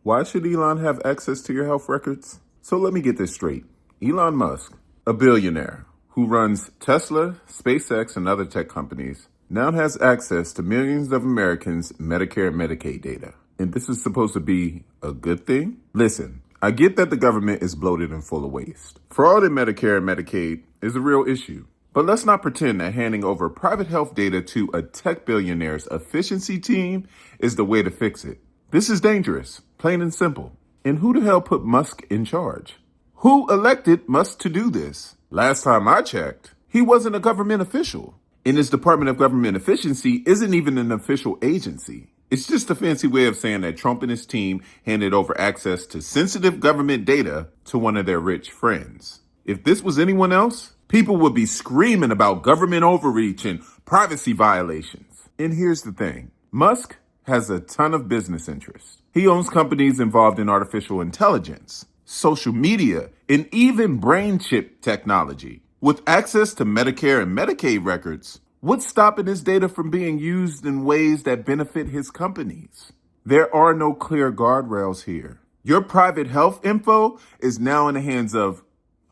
Why should Elon have access to your health records? So let me get this straight. Elon Musk, a billionaire who runs Tesla, SpaceX, and other tech companies, now has access to millions of Americans' Medicare and Medicaid data. And this is supposed to be a good thing? Listen, I get that the government is bloated and full of waste. Fraud in Medicare and Medicaid is a real issue. But let's not pretend that handing over private health data to a tech billionaire's efficiency team is the way to fix it. This is dangerous, plain and simple. And who the hell put Musk in charge? Who elected Musk to do this? Last time I checked, he wasn't a government official. And his Department of Government Efficiency isn't even an official agency. It's just a fancy way of saying that Trump and his team handed over access to sensitive government data to one of their rich friends. If this was anyone else, people would be screaming about government overreach and privacy violations. And here's the thing. Musk has a ton of business interests. He owns companies involved in artificial intelligence, social media, and even brain chip technology. With access to Medicare and Medicaid records, what's stopping his data from being used in ways that benefit his companies? There are no clear guardrails here. Your private health info is now in the hands of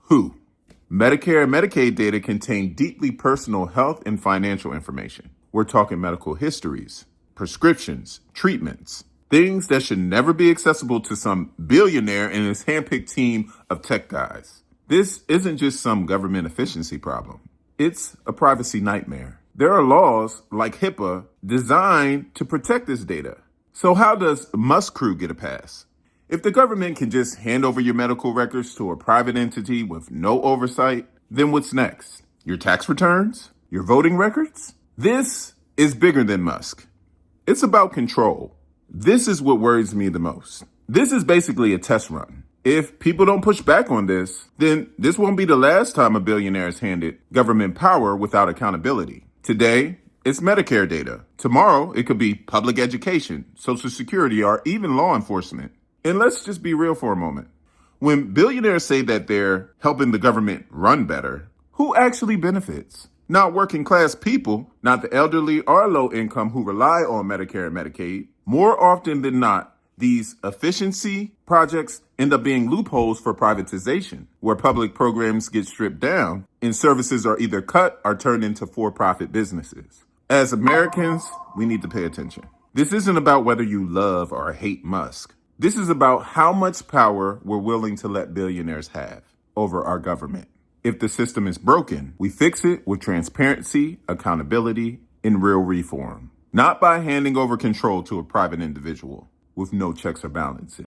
who? Medicare and Medicaid data contain deeply personal health and financial information. We're talking medical histories, prescriptions, treatments, things that should never be accessible to some billionaire and his handpicked team of tech guys. This isn't just some government efficiency problem. It's a privacy nightmare. There are laws like HIPAA designed to protect this data. So how does Musk crew get a pass? If the government can just hand over your medical records to a private entity with no oversight, then what's next? Your tax returns? Your voting records? This is bigger than Musk. It's about control. This is what worries me the most. This is basically a test run. If people don't push back on this, then this won't be the last time a billionaire is handed government power without accountability. Today, it's Medicare data. Tomorrow, it could be public education, Social Security, or even law enforcement. And let's just be real for a moment. When billionaires say that they're helping the government run better, who actually benefits? Not working class people, not the elderly or low income who rely on Medicare and Medicaid. More often than not, these efficiency projects end up being loopholes for privatization, where public programs get stripped down and services are either cut or turned into for-profit businesses. As Americans, we need to pay attention. This isn't about whether you love or hate Musk. This is about how much power we're willing to let billionaires have over our government. If the system is broken, we fix it with transparency, accountability, and real reform, not by handing over control to a private individual with no checks or balances.